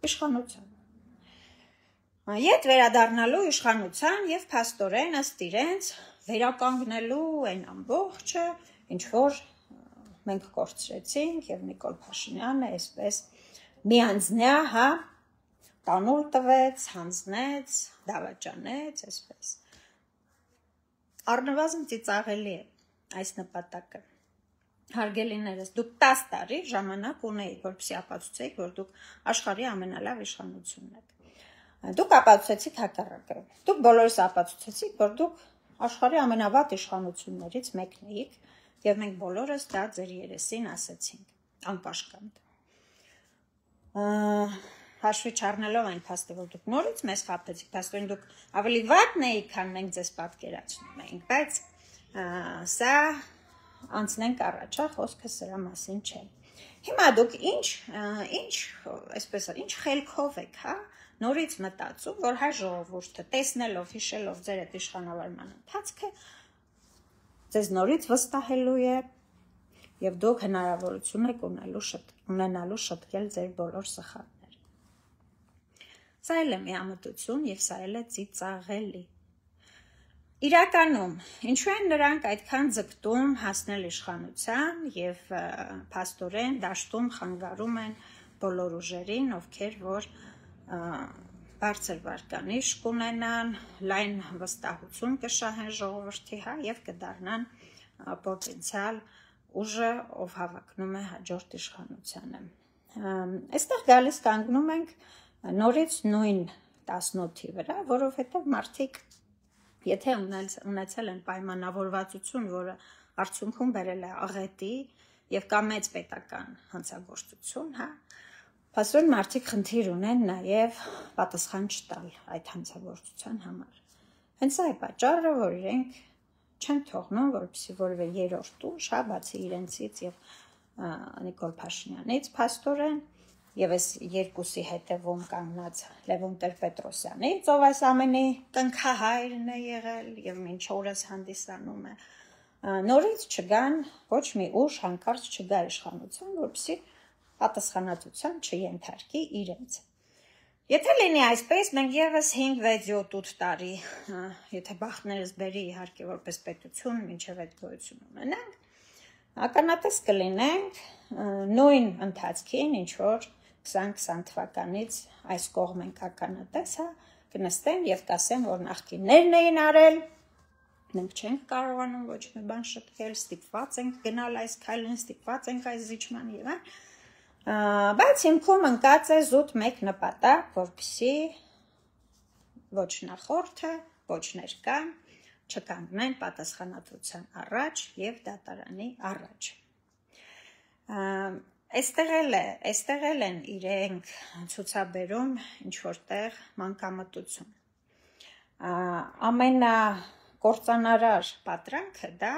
իշխանության։ Ետ վերադառնալու իշխանության եւ փաստորեն ըստ իրենց վերականգնելու այն ամբողջը, ինչ որ մենք կորցրեցինք եւ Նիկոլ Փաշինյանը այսպես միանձնյա, հա, տանուլ տվեց, հանձնեց, դավաճանեց, այսպես։ Առնվազն ծիծաղելի է այս նպատակը։ Հարգելիներս, դուք 10 տարի ժամանակ ունեիք, որպեսզի ապացուցեիք, որ դուք աշխարհի ամենալավ իշխանությունն եք։ Դուք ապացուցեցիք հակառակը։ Դուք բոլորս ապացուցեցիք, որ դուք աշխարհի ամենավատ իշխանություններից մեկն եք, եւ մենք բոլորս դա ձեր երեսին ասեցինք, անպաշտպան։ Հաշվի չառնելով այն փաստը, որ դուք նորից մեզ խաբեցիք, փաստորեն դուք ավելի վատն էիք, քան մենք ձեզ պատկերացնում էինք, բայց սա անցնենք առաջ, խոսքը սրա մասին չէ։ Հիմա դուք ինչ խելքով եք, հա, նորից մտածում, որ հայ ժողովուրդը տեսնելով, հիշելով ձեր այդ իշխանավարման ընթացքը, ձեզ նորից վստահելու է եւ դուք հնարավորություն եք ունենալու շտկել ձեր բոլոր սխալները։ Սա էլ է միամտություն եւ սա էլ է ծիծաղելի։ Իրականում, ինչու են նրանք այդքան ձգտում հասնել իշխանության եւ փաստորեն դաշտում խանգարում են բոլոր ուժերին, ովքեր որ բարձր վարկանիշ կունենան, լայն վստահություն կշահեն ժողովրդի, հա, եւ կդառնան պոտենցիալ ուժը, ով հավակնում է հաջորդ իշխանությանը։ Այստեղ գալիս կանգնում ենք նորից նույն 18-ի վրա, որովհետեւ մարդիկ եթե ունեցել են պայմանավորվածություն, որը արդյունքում բերել է աղետի եւ կամ մեծ պետական հանցագործություն, հա, փաստորեն մարդիկ խնդիր ունեն նաեւ պատասխան չտալ այդ հանցագործության համար։ Հենց այդ պատճառը, որ իրենք չեն թողնում, որպեսզի որևէ երրորդ ուժ, հա, բացի իրենցից եւ Նիկոլ Փաշինյանից փաստորեն եւ այս երկուսի հետևում կանգնած Լևոն Տեր-Պետրոսյանից, ով այս ամենի կնքահայրն է եղել եւ մինչ օրս հանդիսանում է, նորից չգան ոչ մի ուժ հանկարծ չգա իշխանության, որպեսզի պատասխանատվության չենթարկի իրենց։ Եթե լինի այսպես, մենք եւս 5, 6, 7, 8 տարի, եթե բախտներս բերի իհարկե որպես պետություն, մինչև այդ գոյություն ունենանք, ականատես կլինենք նույն ընթացքին, ինչ որ 2020 թվականից այս կողմ ենք ականատես, կնստեն եւ կասեն, որ նախկիններն էին արել, մենք չենք կարողանում ոչ մի բան շտկել, ստիպված ենք գնալ այս քայլին, ստիպված ենք այս զիջման եւ այլն, բայց հիմքում ընկած է զուտ մեկ նպատակ, որպեսզի ոչ նախորդը, ոչ ներկան չկանգնեն պատասխանատվության առաջ եւ դատարանի առաջ։ Այստեղ են իրենք ցուցաբերում ինչ որտեղ մանկամտություն։ Ամենակործանարար պատրանքը դա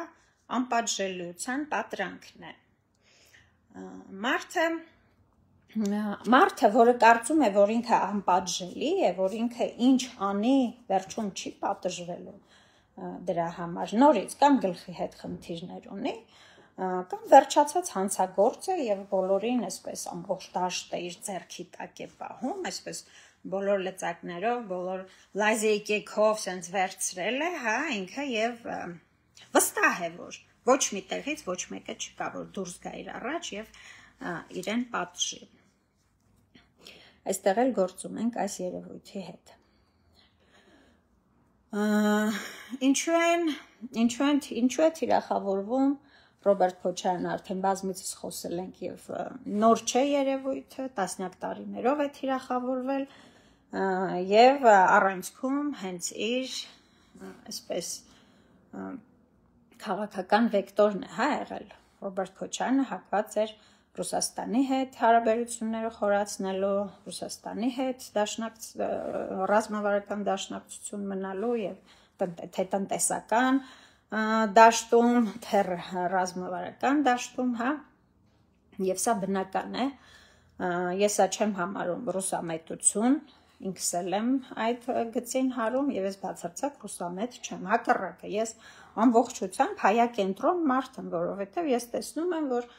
անպատժելիության պատրանքն է։ Մարդը, որը կարծում է, որ ինքը անպատժելի է, որ ինքը ինչ անի, վերջում չի պատժվելու դրա համար, նորից կամ գլխի հետ խնդիրներ ունի, կամ վերջացած հանցագործ է եւ բոլորին այսպես ամբողջ դաշտը իր ձեռքի տակ է պահում, այսպես բոլոր լծակներով, բոլոր լայզեիկեքով սենց վերցրել է, ինքը եւ վստահ է, որ ոչ մի տեղից ոչ մեկը չկա, որ դուրս գա իր առաջ եւ իրեն պատժի։ Այստեղ էլ գործում ենք այս երևույթի հետ։ Ինչու է թիրախավորվում Ռոբերտ Քոչարյանը արդեն բազմիցս խոսել ենք եւ նոր չէ երևույթը, տասնյակ տարիներով է թիրախավորվել եւ առանցքում հենց իր այսպես քաղաքական վեկտորն է եղել։ Ռոբերտ Քոչարյանը հակված էր Ռուսաստանի հետ հարաբերությունները խորացնելու, Ռուսաստանի հետ ռազմավարական դաշնակցություն մնալու եւ թե տնտեսական դաշտում, թե ռազմավարական դաշտում, եւ սա բնական է, ես սա չեմ համարում ռուսամետություն, ինքս էլ եմ այդ գծին հարում եւ ես բացարձակ ռուսամետ չեմ, հակառակը, ես ամբողջությամբ հայակենտրոն մարդ եմ, որովհետեւ ես տեսնում եմ, որ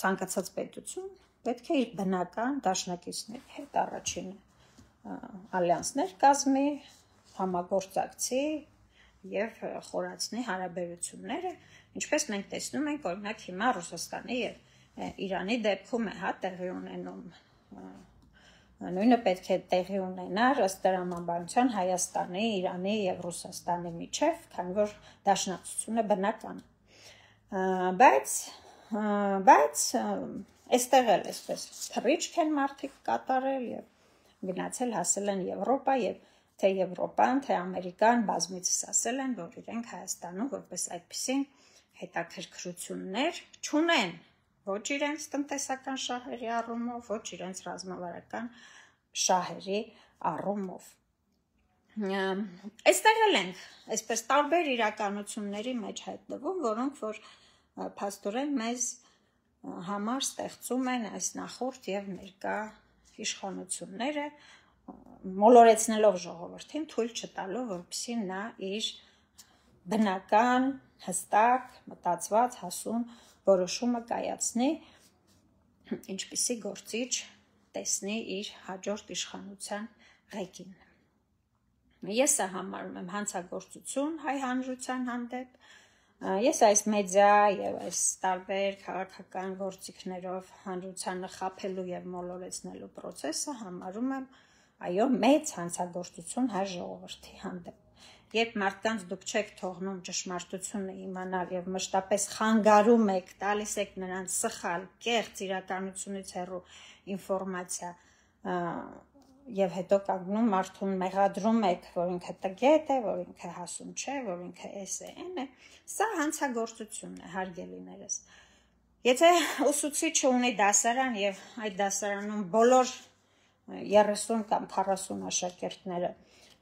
ցանկացած պետություն պետք է իր բնական դաշնակիցների հետ առաջինը ալյանսներ կազմի, համագործակցի եւ խորացնի հարաբերությունները, ինչպես մենք տեսնում ենք, օրինակ հիմա Ռուսաստանի եւ Իրանի դեպքում է տեղի ունենում, նույնը պետք է տեղի ունենար ըստ տրամաբանության Հայաստանի, Իրանի եւ Ռուսաստանի միջեւ, քանի որ դաշնակցությունը բնական է։ Բայց այստեղ էլ այսպես թռիչք են մարդիկ կատարել եւ գնացել հասել են Եվրոպա եւ թե Եվրոպան, թե Ամերիկան բազմիցս ասել են, որ իրենք Հայաստանում որպես այդպիսին հետաքրքրություններ չունեն, ոչ իրենց տնտեսական շահերի առումով, ոչ իրենց ռազմավարական շահերի առումով։ Այստեղ էլ ենք այսպես տարբեր իրականությունների մեջ հայտնվում, որոնք որ փաստորեն մեզ համար ստեղծում են այս նախորդ եւ ներկա իշխանությունները, մոլորեցնելով ժողովրդին, թույլ չտալով, որպեսզի նա իր բնական, հստակ, մտածված, հասուն որոշումը կայացնի, ինչպիսի գործիչ տեսնի իր հաջորդ իշխանության ղեկին։ Ես սա համարում եմ հանցագործություն հայ հանրության հանդեպ, ես այս մեդիա եւ այս տարբեր քաղաքական գործիքներով հանրությանը խաբելու եւ մոլորեցնելու process-ը համարում եմ, այո, մեծ հանցագործություն հայ ժողովրդի հանդեպ։ Երբ մարդկանց դուք չեք թողնում ճշմարտությունը իմանալ եւ մշտապես խանգարում եք, տալիս եք նրանց սխալ, կեղծ իրականությունից հեռու ինֆորմացիա եւ հետո կանգնում մարդուն մեղադրում եք, որ ինքը տգետ է, որ ինքը հասուն չէ, որ ինքը էս է, այն է, սա հանցագործություն է, հարգելիներս։ Եթե ուսուցիչը ունի դասարան եւ այդ դասարանում բոլոր 30 կամ 40 աշակերտները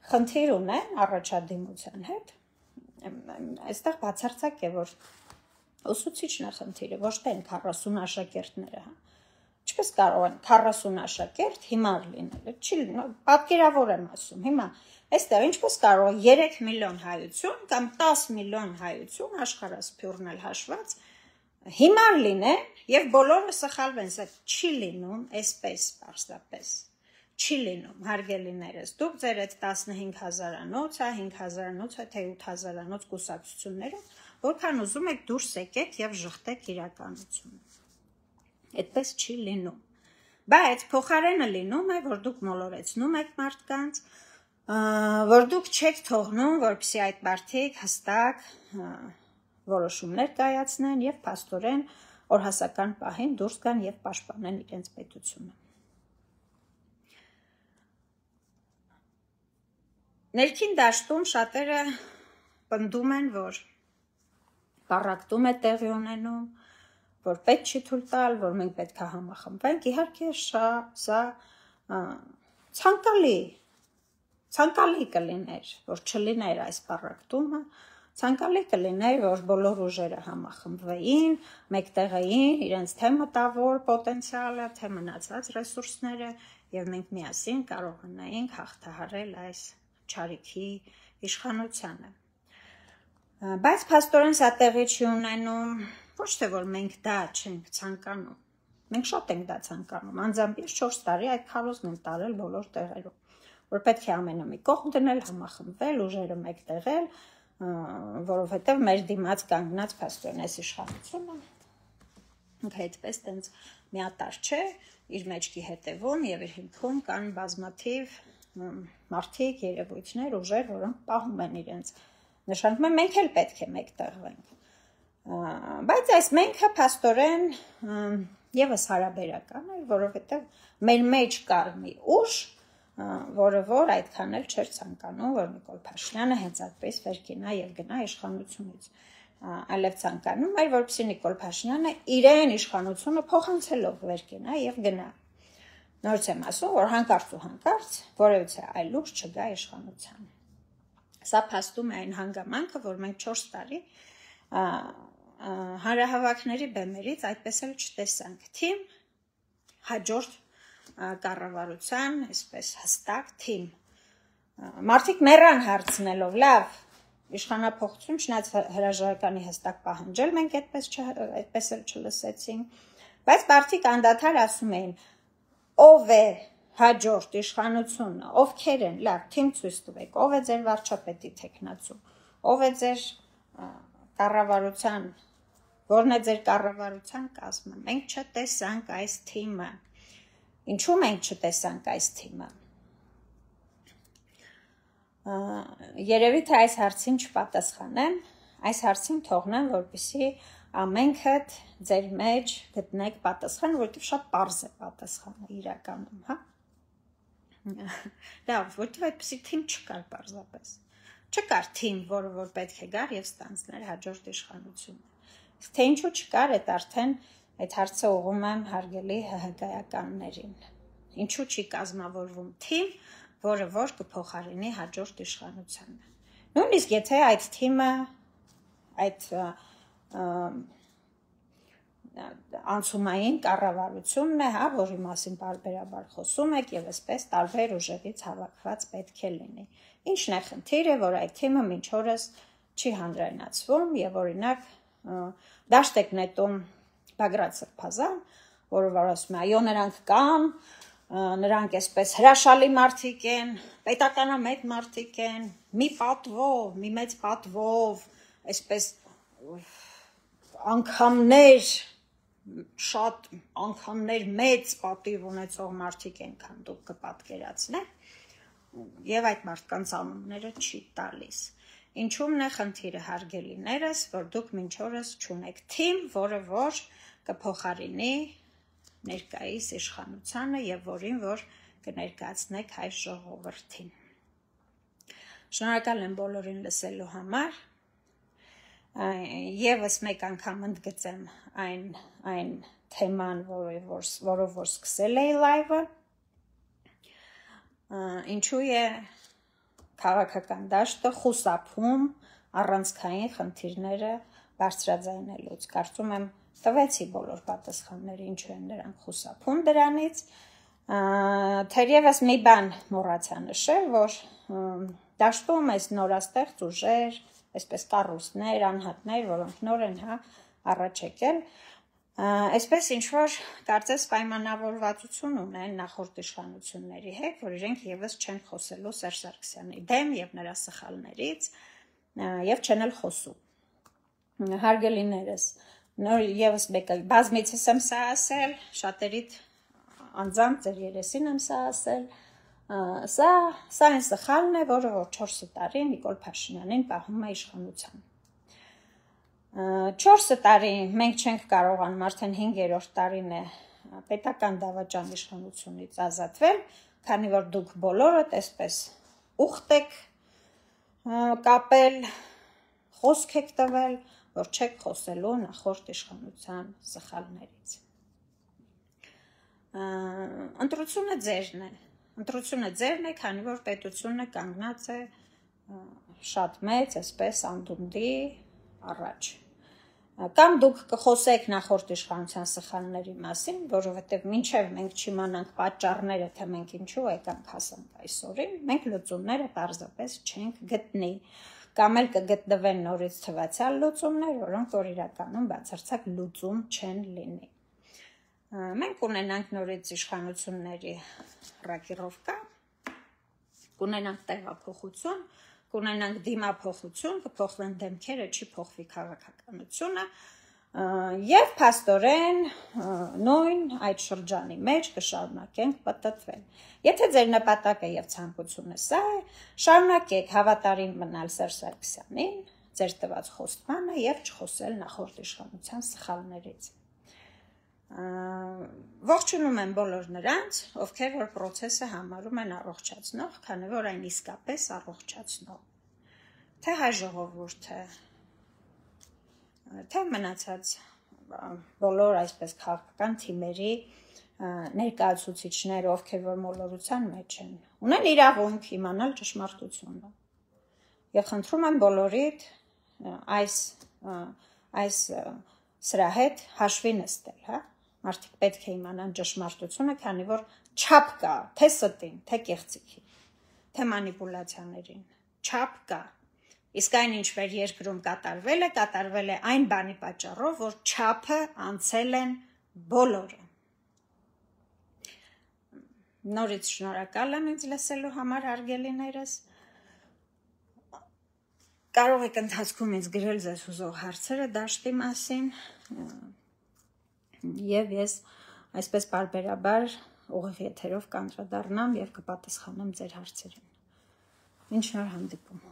խնդիր ունեն առաջադիմության հետ, այստեղ բացարձակ է, որ Ուսուցիչն է խնդիրը, ոչ թե 40 աշակերտները, հա։ Ինչպես կարող են 40 աշակերտ հիմար լինել, չի, պատկերավոր եմ ասում, հիմա, այստեղ ինչպես կարող է 3 միլիոն հայություն կամ 10 միլիոն հայություն աշխարհասփյուռն էլ հաշված հիմար լինեն եւ բոլորը սխալվեն, սա չի լինում այսպես պարզապես, չի լինում, հարգելիներս, դուք ձեր այդ 15,000-անոցը, 5,000-անոցը, թե 8,000-անոց կուսակցությունները, որքան ուզում եք դուրս եկեք եւ ժխտեք իրականությունը։ Այդպես չի լինում, բայց փոխարենը լինում է, որ դուք մոլորեցնում եք մարդկանց, որ դուք չեք թողնում, որպեսզի այդ մարդիկ հստակ որոշումներ կայացնեն եւ փաստորեն օրհասական պահին դուրս գան եւ պաշտպանեն իրենց պետությունը։ Ներքին դաշտում շատերը պնդում են, որ պառակտում է տեղի ունենում, որ պետք չի թույլ տալ, որ մենք պետք է համախմբենք, իհարկե սա ցանկալի կլիներ, որ չլիներ այս պառակտումը, ցանկալի կլիներ, որ բոլոր ուժերը համախմբվեին, մեկտեղեին իրենց թե մտավոր պոտենցիալը, թե մնացած ռեսուրսները, եւ մենք միասին կարողանայինք հաղթահարել այս չարիքի իշխանությանը։ Բայց փաստորեն սա տեղի չի ունենում, ոչ թե որ մենք դա չենք ցանկանում, մենք շատ ենք դա ցանկանում, անձամբ ես 4 տարի այդ քարոզն եմ տարել բոլոր տեղերում, որ պետք է ամենը մի կողմ դնել, համախմբվել, ուժերը մեկտեղել, որովհետև մեր դիմաց կանգնած փաստորեն այս իշխանությունը, այդպես տենց միատար չէ, իր մեջքի հետևում եւ իր հիմքում կան բազմաթիվ մարդիկ, երևույթներ, ուժեր, որոնք պահում են իրենց նշանակում է մենք էլ պետք է մեկտեղվենք, բայց այս մենքը փաստորեն եւս հարաբերական է, որովհետեւ մեր մեջ կար մի ուժ, որը որ այդքան էլ չէր ցանկանում, որ Նիկոլ Փաշինյանը հենց այդպես վեր կենա եւ գնա իշխանությունից, այլև ցանկանում էր, որպեսզի Նիկոլ Փաշինյանը իրեն իշխանությունը փոխանցելով վեր կենա եւ գնա։ Նորից եմ ասում, որ հանկարծ ու հանկարծ որևիցե այլ ուժ չգա իշխանության։ Սա փաստում է այն հանգամանքը, որ մենք 4 տարի հանրահավաքների բեմերից այդպես էլ չտեսանք թիմ, հաջորդ կառավարության, այսպես հստակ թիմ։ Մարդիկ մեռան հարցնելով, լավ, իշխանափոխություն, չնայած հրաժարականի հստակ պահանջել մենք այդպես էլ չլսեցինք, բայց մարդիկ անդադար ասում էին, ով է հաջորդ իշխանությունը, ովքեր են, լավ, թիմ ցույց տվեք, ով է ձեր վարչապետի թեկնածու, ով է ձեր կառավարության, որն է ձեր կառավարության կազմը, մենք չտեսանք այս թիմը, ինչու մենք չտեսանք այս թիմը, երևի թե այս հարցին չպատասխանեմ, այս հարցին թողնեմ, որպեսզի ամենքդ ձեր մեջ գտնեք պատասխան, որովհետև շատ պարզ է պատասխանը իրականում, հա։ Լավ, որտեղ այդպեսի թիմ չկար պարզապես, չկար թիմ, որը որ պետք է գար եւ ստանձներ հաջորդ իշխանությունը, թե ինչու չկար, այդ արդեն այդ հարցը ուղղում եմ հարգելի ՀՀԿ-ականներին, ինչու չի կազմավորվում թիմ, որը որ կփոխարինի հաջորդ իշխանությանը, նույնիսկ եթե այդ թիմը, այդ անցումային կառավարությունն է, հա, որի մասին բարբերաբար խոսում եք եւ այսպես տարբեր ուժերից հավաքված պետք է լինի։ Ինչն է խնդիրը, որ այդ թիմը մինչ օրս չի հանրայնացվում եւ օրինակ դաշտ եք նետում Բագրատ Սրբազան, որը ասում է, այո, նրանք կան, նրանք այսպես հրաշալի մարդիկ են, պետականամետ մարդիկ են, մի պատվով, մի մեծ պատվով, այսպես անգամներ շատ անգամներ մեծ պատիվ ունեցող մարդիկ ենքան դուք կպատկերացնեք եւ այդ մարդկանց անունները չի տալիս։ Ինչու՞մն է խնդիրը հարգելիներս, որ դուք մինչ օրս չունեք թիմ, որը որ կփոխարինի ներկայիս իշխանությանը եւ որին որ կներկայացնեք հայ ժողովրդին։ Շնորհակալ եմ բոլորին լսելու համար։ Եվս մեկ անգամ ընդգծեմ այն թեման, որով որ սկսել էի լայվը, ինչու է քաղաքական դաշտը խուսափում առանցքային խնդիրները բարձրաձայնելուց, կարծում եմ տվեցի բոլոր պատասխանները, ինչու են նրանք խուսափում դրանից, թերևս մի բան մոռացա նշել, որ դաշտում այս նորաստեղծ ուժեր, այսպես կառույցներ, անհատներ, որոնք նոր են առաջ եկել, այսպես ինչ-որ կարծես պայմանավորվածություն ունեն նախորդ իշխանությունների հետ, որ իրենք եւս չեն խոսելու Սերժ Սարգսյանի դեմ եւ նրա սխալներից եւ չեն էլ խոսում։ Հարգելիներս, նոր եւս մեկը բազմիցս եմ սա ասել, շատերիդ անձամբ ձեր երեսին եմ սա ասել, սա այն սխալն է, որը որ 4 տարի Նիկոլ Փաշինյանին պահում է իշխանության։ 4 տարի մենք չենք կարողանում, արդեն 5-րդ տարին է պետական դավաճան իշխանությունից ազատվել, քանի որ դուք բոլորդ այսպես ուխտ եք կապել, խոսք եք տվել, որ չեք խոսելու նախորդ իշխանության սխալներից։ Ընտրությունը ձերն է, քանի որ պետությունը կանգնած է շատ մեծ, այսպես անդունդի առաջ։ Կամ դուք կխոսեք նախորդ իշխանության սխալների մասին, որովհետև մինչև մենք չիմանանք պատճառները, թե մենք ինչու եկանք հասանք այսօրին, մենք լուծումները պարզապես չենք գտնի, կամ էլ կգտնվեն նորից թվացյալ լուծումներ, որոնք որ իրականում բացարձակ լուծում չեն լինի։ Մենք ունենանք նորից իշխանությունների ռակիրովկա, կունենանք տեղափոխություն, կունենանք դիմափոխություն, կփոխվեն դեմքերը, չի փոխվի քաղաքականությունը, եւ փաստորեն նույն այդ շրջանի մեջ կշարունակենք պատտվել։ Եթե ձեր նպատակը եւ ցանկությունը սա է, շարունակեք հավատարիմ մնալ Սերժ Սարգսյանին, ձեր տված խոստմանը եւ չխոսել նախորդ իշխանության սխալներից։ Ողջունում եմ բոլոր նրանց, ովքեր որ process-ը համարում են առողջացնող, քանի որ այն իսկապես առողջացնող։ Թե հայ ժողովուրդը, թե մնացած բոլոր այսպես քաղաքական թիմերի ներկայացուցիչները, ովքեր որ մոլորության մեջ են, ունեն իրավունք իմանալ ճշմարտությունը։ Եվ խնդրում եմ բոլորիդ այս սրա հետ հաշվի նստել, Մարդիկ պետք է իմանան ճշմարտությունը, քանի որ չափ կա, թե ստին, թե կեղծիքին, թե մանիպուլյացիաներին, չափ կա։ Իսկ այն ինչ մեր երկրում կատարվել է այն բանի պատճառով, որ չափը անցել են բոլորը։ Նորից շնորհակալ եմ ինձ լսելու համար, հարգելիներս։ Կարող եք ընթացքում ինձ գրել ձեզ հուզող հարցերը դաշտի մասին, եւ ես այսպես բարբերաբար ուղիղ եթերով կանդրադառնամ եւ կպատասխանեմ ձեր հարցերին։ Ինչ նոր հանդիպում։